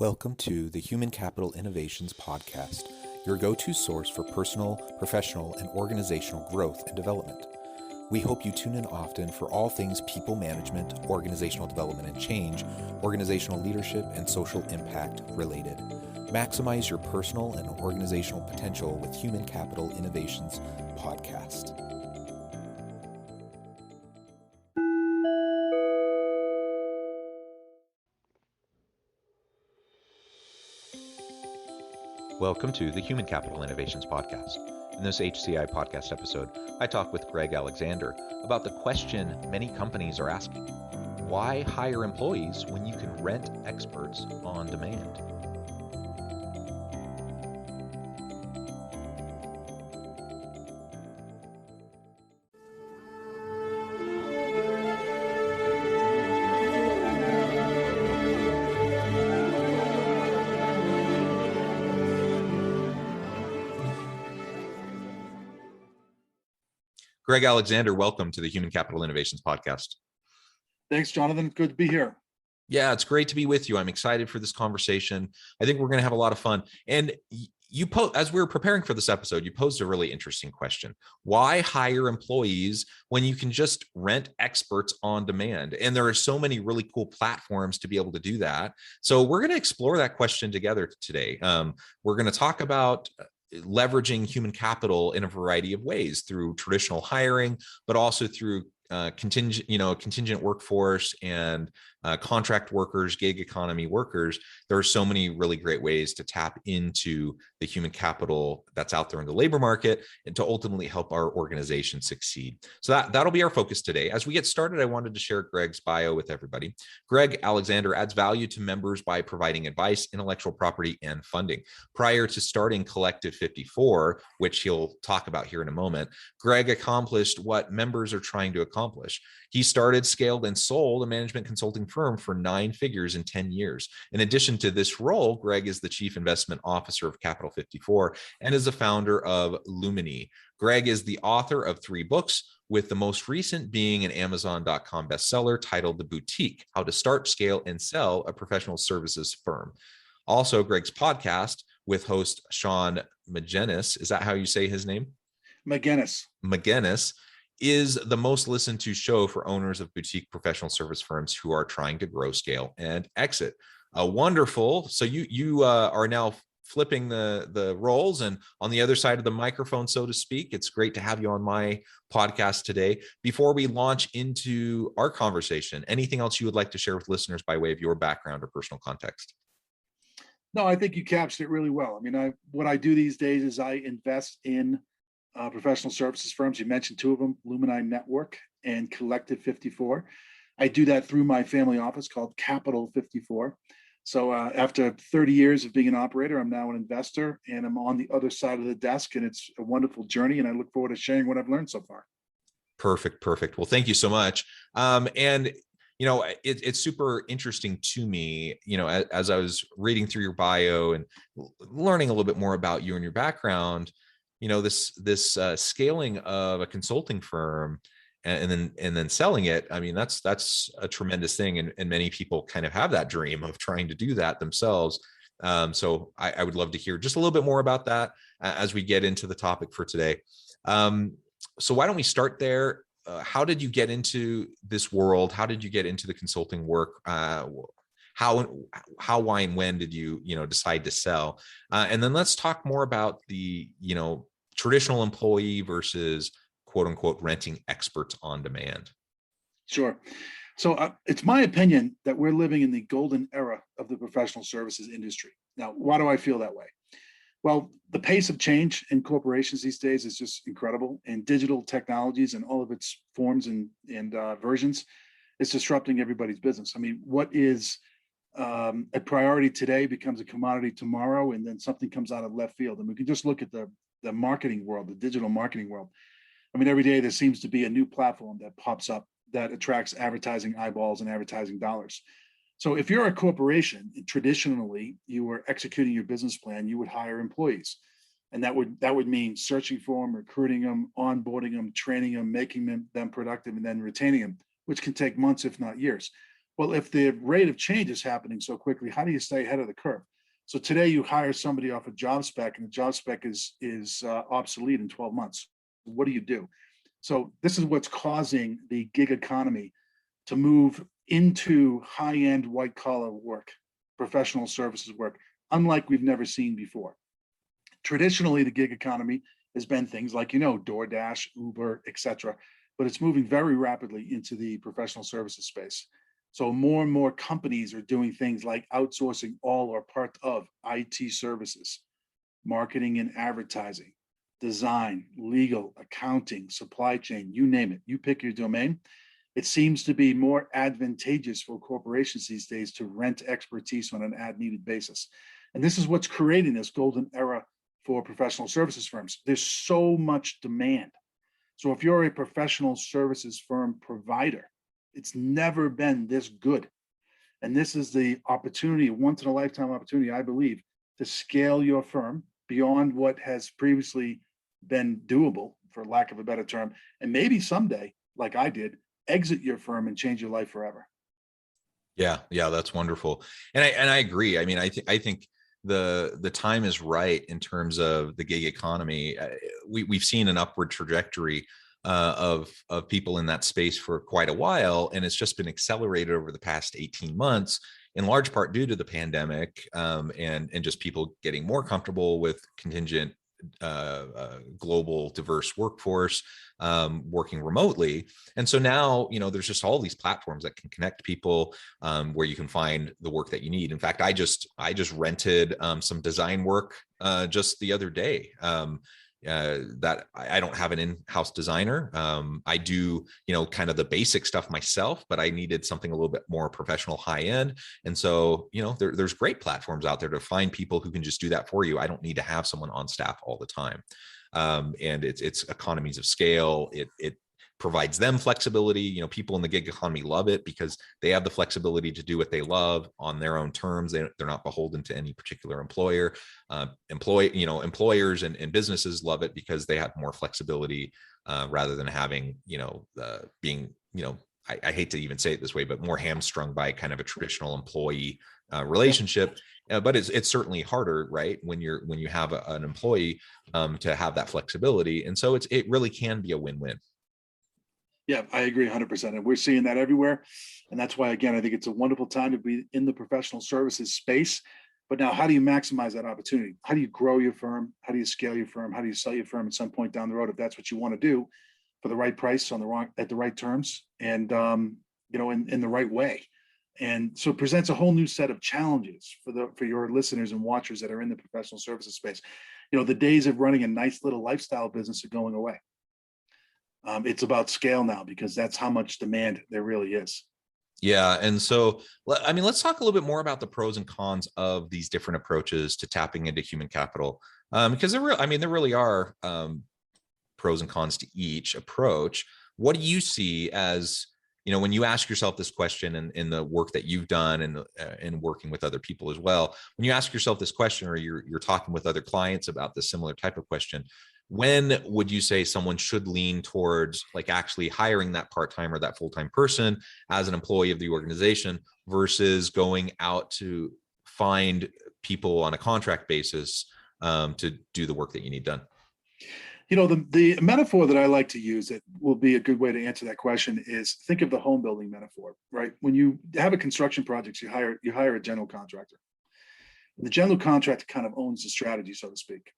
Welcome to the Human Capital Innovations Podcast, your go-to source for personal, professional, and organizational growth and development. We hope you tune in often for all things people management, organizational development and change, organizational leadership, and social impact related. Maximize your personal and organizational potential with Human Capital Innovations Podcast. Welcome to the Human Capital Innovations Podcast. In this HCI podcast episode, I talk with Greg Alexander about the question many companies are asking: why hire employees when you can rent experts on demand? Greg Alexander, welcome to the Human Capital Innovations Podcast. Thanks, Jonathan. Good to be here. Yeah, it's great to be with you. I'm excited for this conversation. I think we're going to have a lot of fun. And as we were preparing for this episode, you posed a really interesting question. Why hire employees when you can just rent experts on demand? And there are so many really cool platforms to be able to do that. So we're going to explore that question together today. We're going to talk about leveraging human capital in a variety of ways through traditional hiring, but also through contingent workforce and contract workers, gig economy workers. There are so many really great ways to tap into the human capital that's out there in the labor market and to ultimately help our organization succeed. So that'll be our focus today. As we get started, I wanted to share Greg's bio with everybody. Greg Alexander adds value to members by providing advice, intellectual property, and funding. Prior to starting Collective 54, which he'll talk about here in a moment, Greg accomplished what members are trying to accomplish. He started, scaled, and sold a management consulting firm for 9 figures in 10 years. In addition to this role, Greg is the Chief Investment Officer of Capital 54 and is the founder of Lumini. Greg is the author of 3 books, with the most recent being an Amazon.com bestseller titled The Boutique: How to Start, Scale, and Sell a Professional Services Firm. Also, Greg's podcast with host Sean McGinnis, is that how you say his name? McGinnis is the most listened to show for owners of boutique professional service firms who are trying to grow, scale, and exit. Wonderful. So you are now flipping the roles and on the other side of the microphone, so to speak. It's great to have you on my podcast today. Before we launch into our conversation, anything else you would like to share with listeners by way of your background or personal context? No, I think you captured it really well. I mean, what I do these days is I invest in professional services firms. You mentioned 2 of them, Lumini Network and Collective 54. I do that through my family office called Capital 54. So after 30 years of being an operator, I'm now an investor, and I'm on the other side of the desk, and it's a wonderful journey, and I look forward to sharing what I've learned so far. Perfect. Well, thank you so much. It's super interesting to me, as I was reading through your bio and learning a little bit more about you and your background, this scaling of a consulting firm and then selling it. I mean, that's a tremendous thing. And many people kind of have that dream of trying to do that themselves. So I would love to hear just a little bit more about that as we get into the topic for today. So why don't we start there? How did you get into this world? How did you get into the consulting work? How, why, and when did you, decide to sell? And then let's talk more about the, traditional employee versus quote unquote renting experts on demand. Sure. So it's my opinion that we're living in the golden era of the professional services industry. Now, why do I feel that way? Well, the pace of change in corporations these days is just incredible, and digital technologies and all of its forms and versions is disrupting everybody's business. I mean, what is a priority today becomes a commodity tomorrow, and then something comes out of left field. And we can just look at the marketing world, the digital marketing world. I mean, every day there seems to be a new platform that pops up that attracts advertising eyeballs and advertising dollars. So if you're a corporation, traditionally you were executing your business plan, you would hire employees. And that would mean searching for them, recruiting them, onboarding them, training them, making them productive, and then retaining them, which can take months, if not years. Well, if the rate of change is happening so quickly, how do you stay ahead of the curve? So today you hire somebody off a job spec, and the job spec is obsolete in 12 months. What do? So this is what's causing the gig economy to move into high-end white-collar work, professional services work, unlike we've never seen before. Traditionally, the gig economy has been things like, DoorDash, Uber, etc., but it's moving very rapidly into the professional services space. So more and more companies are doing things like outsourcing all or part of IT services, marketing and advertising, design, legal, accounting, supply chain, you name it, you pick your domain. It seems to be more advantageous for corporations these days to rent expertise on an as-needed basis. And this is what's creating this golden era for professional services firms. There's so much demand. So if you're a professional services firm provider, it's never been this good. And this is the opportunity, once in a lifetime opportunity, I believe, to scale your firm beyond what has previously been doable, for lack of a better term, and maybe someday, like I did, exit your firm and change your life forever. Yeah, yeah, that's wonderful. And I agree. I mean, I think the time is right in terms of the gig economy. We've seen an upward trajectory of people in that space for quite a while, and it's just been accelerated over the past 18 months, in large part due to the pandemic, and just people getting more comfortable with contingent global diverse workforce, working remotely. And so now, there's just all these platforms that can connect people, where you can find the work that you need. In fact, I just rented some design work just the other day. That I don't have an in-house designer. I do, kind of the basic stuff myself, but I needed something a little bit more professional, high end. And so, there's great platforms out there to find people who can just do that for you. I don't need to have someone on staff all the time. And it's economies of scale. It provides them flexibility. People in the gig economy love it because they have the flexibility to do what they love on their own terms. They're not beholden to any particular employer. Employers and businesses love it because they have more flexibility, rather than having, being, I hate to even say it this way, but more hamstrung by kind of a traditional employee relationship. But it's certainly harder, right, when you have an employee, to have that flexibility. And so it really can be a win-win. Yeah, I agree 100%. And we're seeing that everywhere. And that's why, again, I think it's a wonderful time to be in the professional services space. But now, how do you maximize that opportunity? How do you grow your firm? How do you scale your firm? How do you sell your firm at some point down the road, if that's what you want to do, for the right price, at the right terms, and in the right way? And so it presents a whole new set of challenges for your listeners and watchers that are in the professional services space. The days of running a nice little lifestyle business are going away. It's about scale now, because that's how much demand there really is. Yeah. And so, let's talk a little bit more about the pros and cons of these different approaches to tapping into human capital. Because there really are pros and cons to each approach. What do you see as, when you ask yourself this question, and in the work that you've done, and in working with other people as well, when you ask yourself this question, or you're talking with other clients about this similar type of question, when would you say someone should lean towards like actually hiring that part-time or that full-time person as an employee of the organization, versus going out to find people on a contract basis, to do the work that you need done? The metaphor that I like to use that will be a good way to answer that question is, think of the home building metaphor, right? When you have a construction project, you hire a general contractor. The general contractor kind of owns the strategy, so to speak.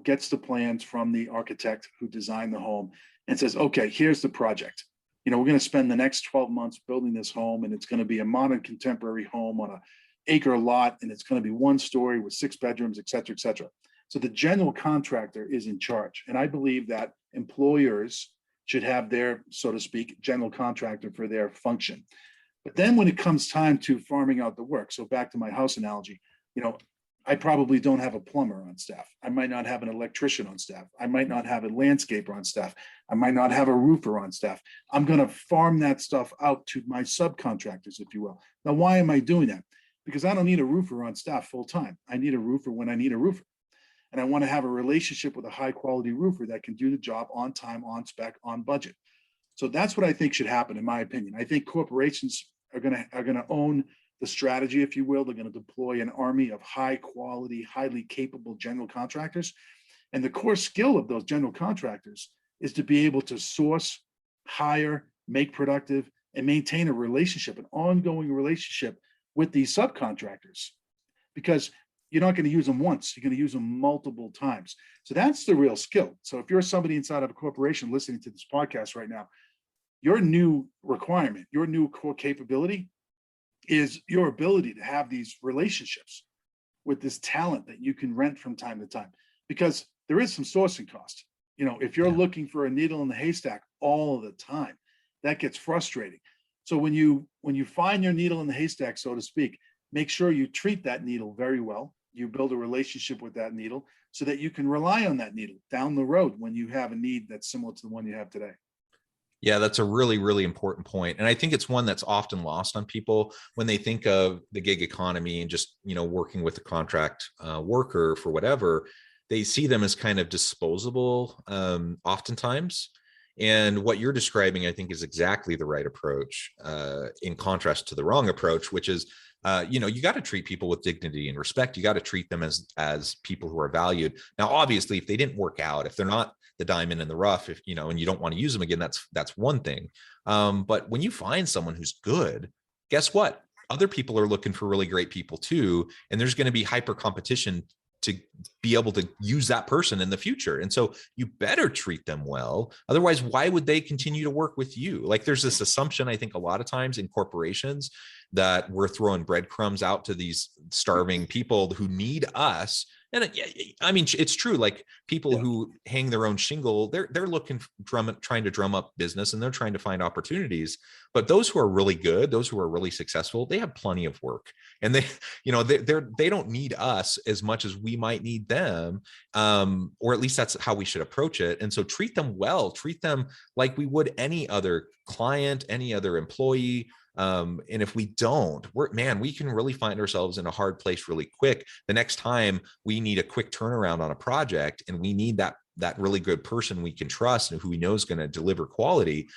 Gets the plans from the architect who designed the home and says, okay, here's the project. We're going to spend the next 12 months building this home, and it's going to be a modern contemporary home on an acre lot, and it's going to be 1 story with 6 bedrooms, et cetera, et cetera. So the general contractor is in charge. And I believe that employers should have their, so to speak, general contractor for their function. But then when it comes time to farming out the work, so back to my house analogy, I probably don't have a plumber on staff. I might not have an electrician on staff. I might not have a landscaper on staff. I might not have a roofer on staff. I'm going to farm that stuff out to my subcontractors, if you will. Now, why am I doing that? Because I don't need a roofer on staff full time. I need a roofer when I need a roofer. And I want to have a relationship with a high quality roofer that can do the job on time, on spec, on budget. So that's what I think should happen, in my opinion. I think corporations are gonna own the strategy, if you will. They're going to deploy an army of high quality, highly capable general contractors. And the core skill of those general contractors is to be able to source, hire, make productive, and maintain a relationship, an ongoing relationship with these subcontractors, because you're not going to use them once, you're going to use them multiple times. So that's the real skill. So if you're somebody inside of a corporation listening to this podcast right now, your new requirement, your new core capability is your ability to have these relationships with this talent that you can rent from time to time, because there is some sourcing cost. If you're looking for a needle in the haystack all the time, that gets frustrating. So when you find your needle in the haystack, so to speak, make sure you treat that needle very well. You build a relationship with that needle so that you can rely on that needle down the road when you have a need that's similar to the one you have today. Yeah, that's a really, really important point. And I think it's one that's often lost on people when they think of the gig economy and just, working with a contract worker for whatever. They see them as kind of disposable oftentimes. And what you're describing, I think, is exactly the right approach, in contrast to the wrong approach, which is, you got to treat people with dignity and respect. You got to treat them as people who are valued. Now, obviously, if they didn't work out, if they're not the diamond in the rough, if and you don't want to use them again, that's one thing. But when you find someone who's good, guess what? Other people are looking for really great people too, and there's going to be hyper competition to be able to use that person in the future. And so you better treat them well. Otherwise, why would they continue to work with you? Like, there's this assumption, I think, a lot of times in corporations that we're throwing breadcrumbs out to these starving people who need us. And I mean, it's true. Like, people who hang their own shingle, they're looking, trying to drum up business, and they're trying to find opportunities. But those who are really good, those who are really successful, they have plenty of work, and they don't need us as much as we might need them, or at least that's how we should approach it. And so treat them well, treat them like we would any other client, any other employee. And if we don't, we can really find ourselves in a hard place really quick. The next time we need a quick turnaround on a project, and we need that really good person we can trust and who we know is going to deliver quality,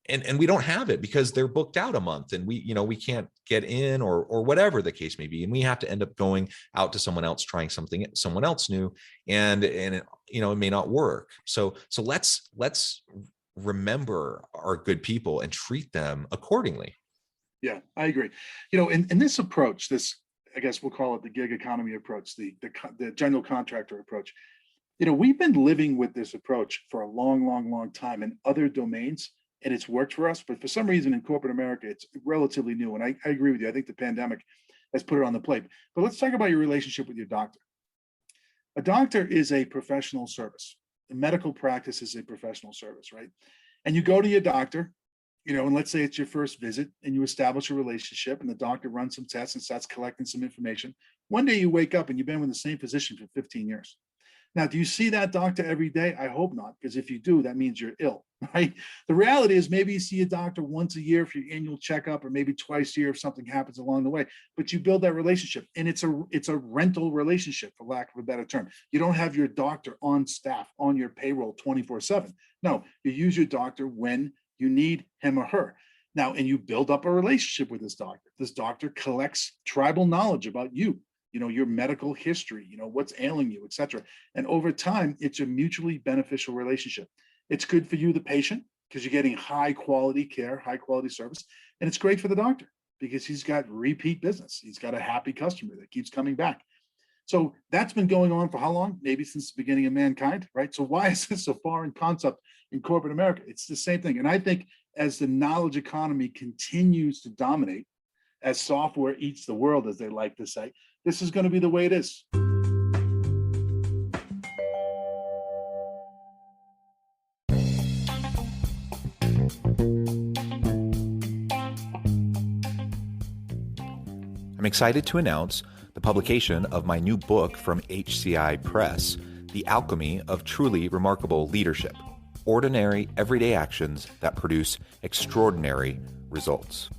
and we don't have it because they're booked out a month, and we can't get in, or whatever the case may be, and we have to end up going out to someone else, trying someone else new, and it may not work. So let's remember our good people and treat them accordingly. Yeah, I agree. In this approach, I guess we'll call it the gig economy approach, the general contractor approach. We've been living with this approach for a long, long, long time in other domains, and it's worked for us. But for some reason in corporate America, it's relatively new. And I agree with you. I think the pandemic has put it on the plate. But let's talk about your relationship with your doctor. A doctor is a professional service. The medical practice is a professional service, right? And you go to your doctor, and let's say it's your first visit, and you establish a relationship, and the doctor runs some tests and starts collecting some information. One day you wake up and you've been with the same physician for 15 years. Now, do you see that doctor every day? I hope not, because if you do, that means you're ill, right? The reality is maybe you see a doctor once a year for your annual checkup, or maybe twice a year if something happens along the way, but you build that relationship, and it's a rental relationship, for lack of a better term. You don't have your doctor on staff, on your payroll 24/7. No, you use your doctor when you need him or her. Now, and you build up a relationship with this doctor. This doctor collects tribal knowledge about you, your medical history, what's ailing you, et cetera. And over time, it's a mutually beneficial relationship. It's good for you, the patient, because you're getting high quality care, high quality service. And it's great for the doctor because he's got repeat business. He's got a happy customer that keeps coming back. So that's been going on for how long? Maybe since the beginning of mankind, right? So why is this a foreign concept in corporate America? It's the same thing. And I think as the knowledge economy continues to dominate, as software eats the world, as they like to say, this is going to be the way it is. I'm excited to announce the publication of my new book from HCI Press, The Alchemy of Truly Remarkable Leadership: Ordinary, Everyday Actions that Produce Extraordinary Results.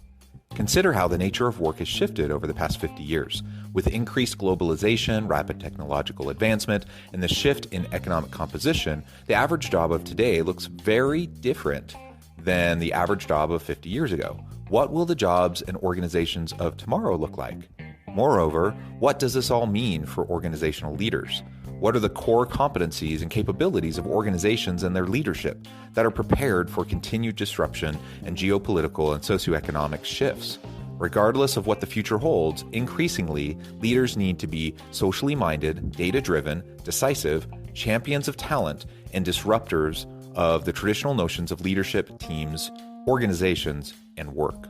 Consider how the nature of work has shifted over the past 50 years. With increased globalization, rapid technological advancement, and the shift in economic composition, the average job of today looks very different than the average job of 50 years ago. What will the jobs and organizations of tomorrow look like? Moreover, what does this all mean for organizational leaders? What are the core competencies and capabilities of organizations and their leadership that are prepared for continued disruption and geopolitical and socioeconomic shifts? Regardless of what the future holds, increasingly, leaders need to be socially minded, data-driven, decisive, champions of talent, and disruptors of the traditional notions of leadership, teams, organizations, and work.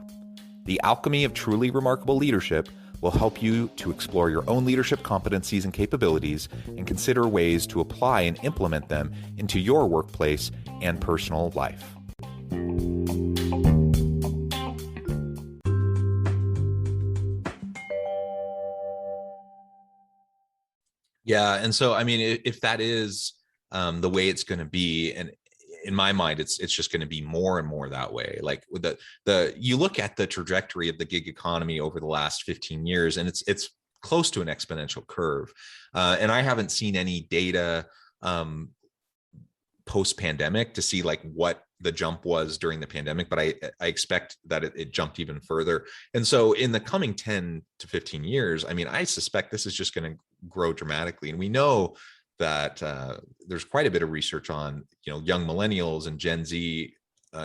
The alchemy of truly remarkable leadership will help you to explore your own leadership competencies and capabilities and consider ways to apply and implement them into your workplace and personal life. Yeah. And so, I mean, if that is the way it's going to be, and in my mind, it's just going to be more and more that way. Like with you look at the trajectory of the gig economy over the last 15 years, and it's close to an exponential curve. And I haven't seen any data post-pandemic to see like what the jump was during the pandemic, but I expect that it jumped even further. And so in the coming 10 to 15 years, I mean, I suspect this is just going to grow dramatically. And we know that there's quite a bit of research on, young millennials and Gen Z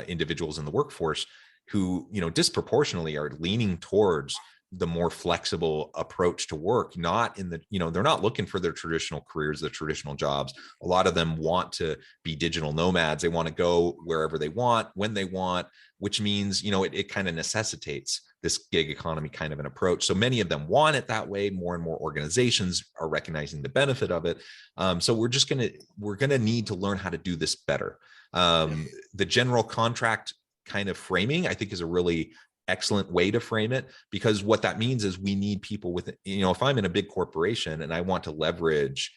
individuals in the workforce who, disproportionately are leaning towards the more flexible approach to work, not in the, they're not looking for their traditional careers, the traditional jobs. A lot of them want to be digital nomads. They want to go wherever they want, when they want, which means, it kind of necessitates this gig economy kind of an approach. So many of them want it that way. More and more organizations are recognizing the benefit of it. So we're going to need to learn how to do this better. The general contract kind of framing, I think, is a really excellent way to frame it, because what that means is we need people with, if I'm in a big corporation and I want to leverage,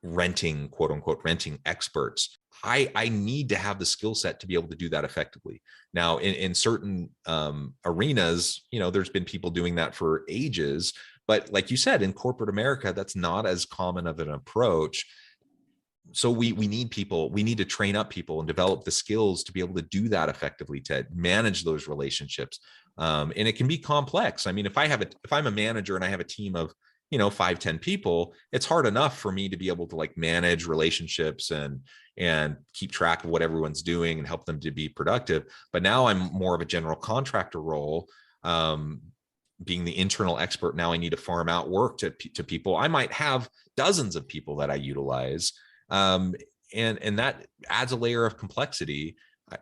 renting, quote unquote, renting experts, I need to have the skill set to be able to do that effectively. Now, in certain arenas, there's been people doing that for ages, but like you said, in corporate America, that's not as common of an approach. So we need people, we need to train up people and develop the skills to be able to do that effectively, to manage those relationships. And it can be complex. I mean, if I'm a manager and I have a team of, 5-10 people, it's hard enough for me to be able to like manage relationships and keep track of what everyone's doing and help them to be productive. But now I'm more of a general contractor role, being the internal expert. Now I need to farm out work to people. I might have dozens of people that I utilize. And that adds a layer of complexity.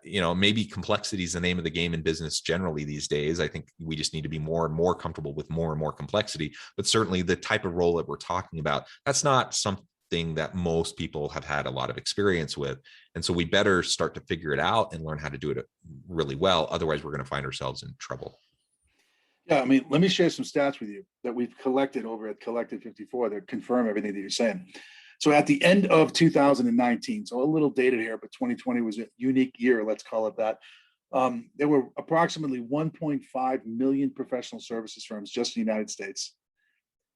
Maybe complexity is the name of the game in business generally these days. I think we just need to be more and more comfortable with more and more complexity, but certainly the type of role that we're talking about, that's not something that most people have had a lot of experience with. And so we better start to figure it out and learn how to do it really well. Otherwise we're going to find ourselves in trouble. Yeah, I mean, let me share some stats with you that we've collected over at Collective 54 that confirm everything that you're saying. So at the end of 2019, so a little dated here, but 2020 was a unique year, let's call it that. There were approximately 1.5 million professional services firms just in the United States.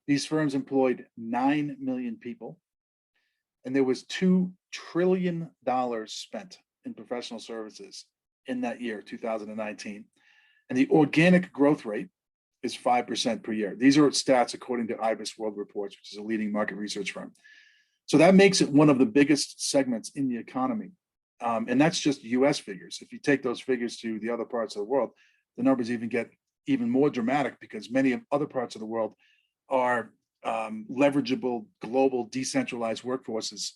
These firms employed 9 million people, and there was $2 trillion spent in professional services in that year, 2019. And the organic growth rate is 5% per year. These are stats according to IBIS World Reports, which is a leading market research firm. So that makes it one of the biggest segments in the economy. And that's just US figures. If you take those figures to the other parts of the world, the numbers even get even more dramatic, because many of other parts of the world are leverageable, global, decentralized workforces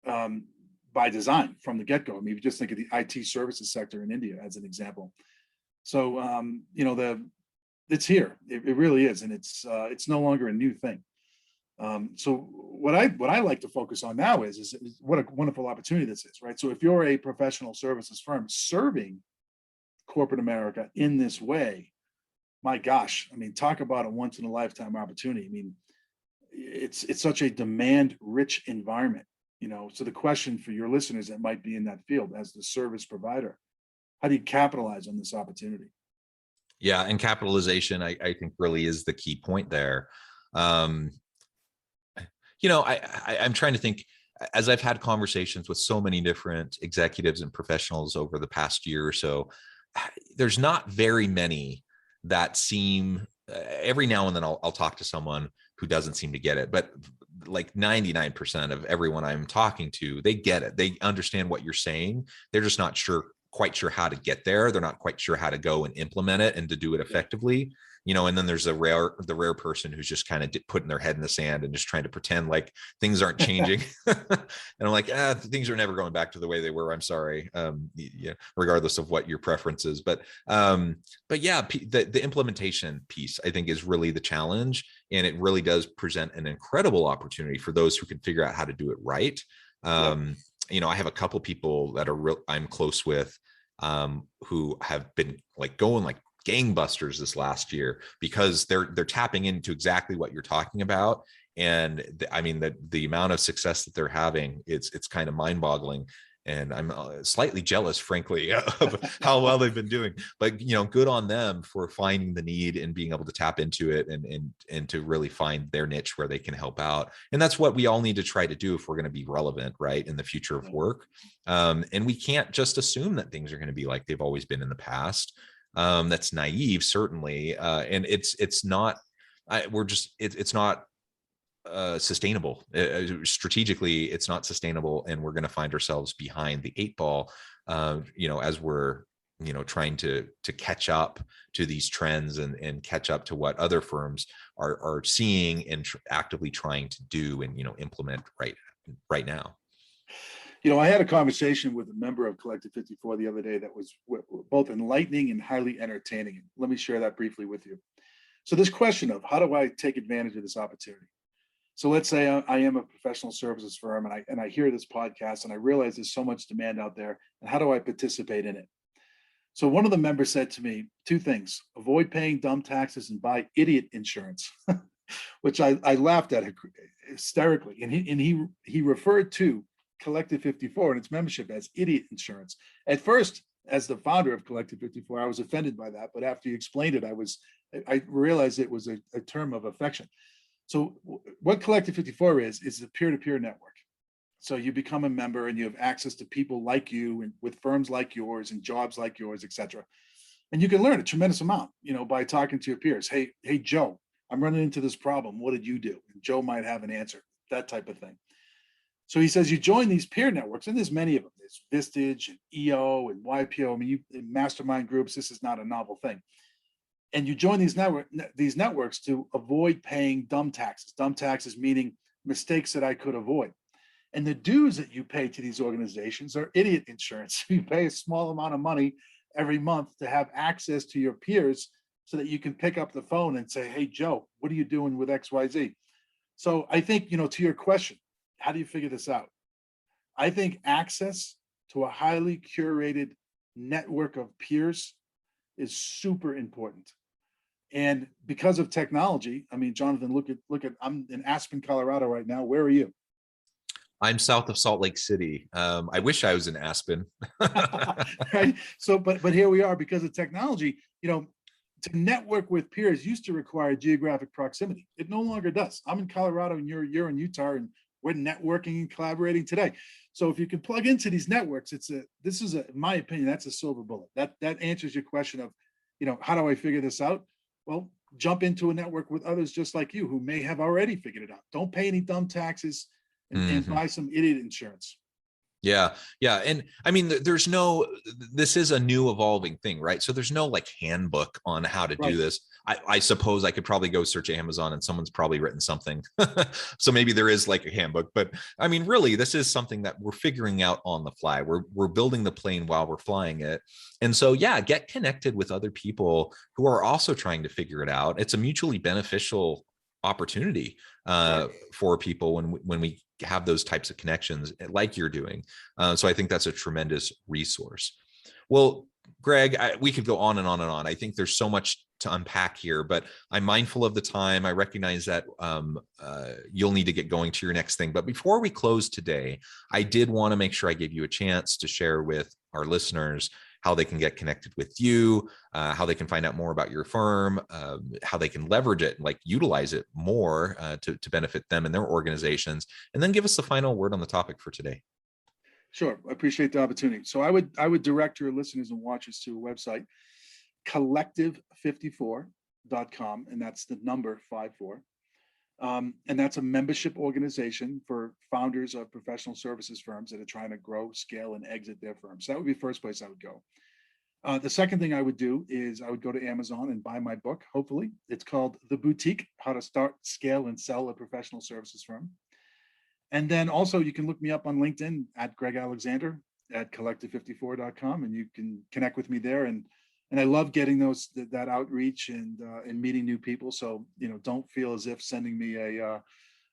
by design from the get-go. I mean, if you just think of the IT services sector in India as an example. So, it's here. It really is. And it's no longer a new thing. So what I like to focus on now is what a wonderful opportunity this is, right? So if you're a professional services firm serving corporate America in this way, my gosh, I mean, talk about a once in a lifetime opportunity. I mean, it's such a demand rich environment, so the question for your listeners that might be in that field as the service provider, how do you capitalize on this opportunity? Yeah. And capitalization, I think really is the key point there. I'm trying to think, as I've had conversations with so many different executives and professionals over the past year or so, there's not very many that seem, every now and then I'll talk to someone who doesn't seem to get it, but like 99% of everyone I'm talking to, they get it. They understand what you're saying. They're just not quite sure how to get there. They're not quite sure how to go and implement it and to do it effectively. And then there's the rare person who's just kind of putting their head in the sand and just trying to pretend like things aren't changing. And I'm like, things are never going back to the way they were. I'm sorry. Yeah, regardless of what your preference is. But yeah, the implementation piece, I think, is really the challenge. And it really does present an incredible opportunity for those who can figure out how to do it right. I have a couple people that I'm close with, who have been like going like gangbusters this last year because they're tapping into exactly what you're talking about. And the amount of success that they're having, it's kind of mind-boggling. And I'm slightly jealous, frankly, of how well they've been doing. But good on them for finding the need and being able to tap into it and to really find their niche where they can help out. And that's what we all need to try to do if we're going to be relevant, right, in the future of work. And we can't just assume that things are going to be like they've always been in the past. That's naive, certainly, and it's not. It's not sustainable. Strategically, it's not sustainable, and we're going to find ourselves behind the 8 ball. As we're trying to catch up to these trends and catch up to what other firms are seeing and actively trying to do and implement right now. I had a conversation with a member of Collective 54 the other day that was both enlightening and highly entertaining. Let me share that briefly with you. So this question of how do I take advantage of this opportunity? So let's say I am a professional services firm and I hear this podcast and I realize there's so much demand out there, and how do I participate in it? So one of the members said to me 2 things: avoid paying dumb taxes and buy idiot insurance, which I laughed at hysterically. And he referred to Collective 54 and its membership as idiot insurance. At first, as the founder of Collective 54, I was offended by that, but after you explained it, I realized it was a term of affection. So what Collective 54 is a peer-to-peer network. So you become a member and you have access to people like you and with firms like yours and jobs like yours, et cetera. And you can learn a tremendous amount, by talking to your peers. Hey, Joe, I'm running into this problem. What did you do? And Joe might have an answer, that type of thing. So he says you join these peer networks, and there's many of them. There's Vistage and EO and YPO. I mean, mastermind groups. This is not a novel thing. And you join these networks to avoid paying dumb taxes. Dumb taxes meaning mistakes that I could avoid. And the dues that you pay to these organizations are idiot insurance. You pay a small amount of money every month to have access to your peers so that you can pick up the phone and say, hey, Joe, what are you doing with XYZ? So I think, to your question, how do you figure this out? I think access to a highly curated network of peers is super important. And because of technology, I mean, Jonathan, look at, I'm in Aspen, Colorado right now. Where are you? I'm south of Salt Lake City. I wish I was in Aspen. Right. So, but here we are because of technology. To network with peers used to require geographic proximity. It no longer does. I'm in Colorado and you're in Utah, and we're networking and collaborating today. So if you can plug into these networks, in my opinion, that's a silver bullet. That answers your question of, how do I figure this out? Well, jump into a network with others just like you who may have already figured it out. Don't pay any dumb taxes and buy some idiot insurance. Yeah. And I mean, this is a new evolving thing, right? So there's no like handbook on how to do this. I suppose I could probably go search Amazon and someone's probably written something. So maybe there is like a handbook, but I mean, really, this is something that we're figuring out on the fly. We're building the plane while we're flying it. And so, yeah, get connected with other people who are also trying to figure it out. It's a mutually beneficial opportunity for people when we have those types of connections like you're doing. So I think that's a tremendous resource. Well, Greg, we could go on and on and on. I think there's so much to unpack here, but I'm mindful of the time. I recognize that you'll need to get going to your next thing. But before we close today, I did want to make sure I gave you a chance to share with our listeners how they can get connected with you, how they can find out more about your firm, how they can leverage it, like utilize it more to benefit them and their organizations. And then give us the final word on the topic for today. Sure, I appreciate the opportunity. So I would direct your listeners and watchers to a website, collective54.com, and that's the number 54. And that's a membership organization for founders of professional services firms that are trying to grow, scale, and exit their firms. So that would be the first place I would go. The second thing I would do is I would go to Amazon and buy my book, hopefully. It's called The Boutique, How to Start, Scale, and Sell a Professional Services Firm. And then also you can look me up on LinkedIn at Greg Alexander at collective54.com, and you can connect with me there. And I love getting that outreach and meeting new people. So, don't feel as if sending me a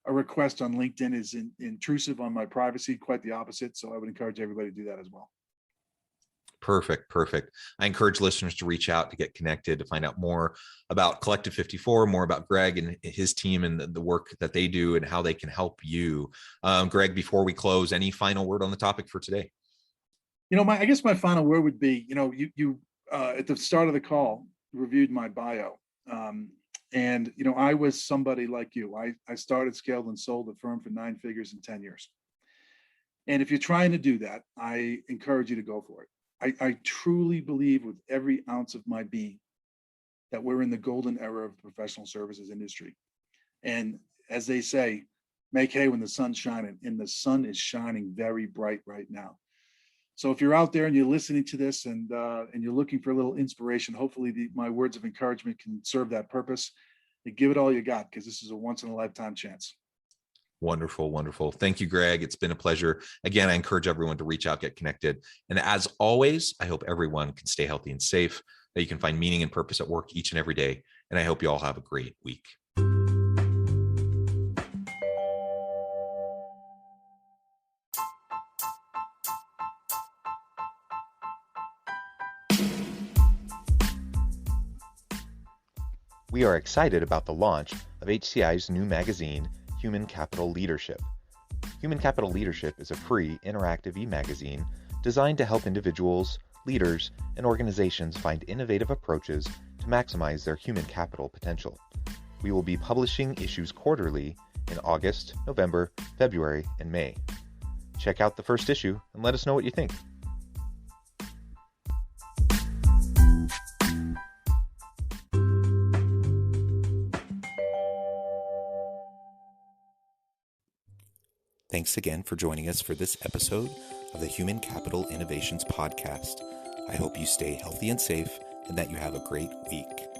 request on LinkedIn is intrusive on my privacy. Quite the opposite. So I would encourage everybody to do that as well. Perfect. I encourage listeners to reach out, to get connected, to find out more about Collective 54, more about Greg and his team and the work that they do and how they can help you. Greg, before we close, any final word on the topic for today? I guess my final word would be, you at the start of the call reviewed my bio. And I was somebody like you. I started, scaled, and sold a firm for 9 figures in 10 years. And if you're trying to do that, I encourage you to go for it. I truly believe with every ounce of my being that we're in the golden era of the professional services industry. And as they say, make hay when the sun's shining, and the sun is shining very bright right now. So if you're out there and you're listening to this and you're looking for a little inspiration, hopefully my words of encouragement can serve that purpose. And give it all you got, because this is a once in a lifetime chance. Wonderful. Thank you, Greg. It's been a pleasure. Again, I encourage everyone to reach out, get connected. And as always, I hope everyone can stay healthy and safe, that you can find meaning and purpose at work each and every day. And I hope you all have a great week. We are excited about the launch of HCI's new magazine, Human Capital Leadership. Human Capital Leadership is a free, interactive e-magazine designed to help individuals, leaders, and organizations find innovative approaches to maximize their human capital potential. We will be publishing issues quarterly in August, November, February, and May. Check out the first issue and let us know what you think. Thanks again for joining us for this episode of the Human Capital Innovations Podcast. I hope you stay healthy and safe and that you have a great week.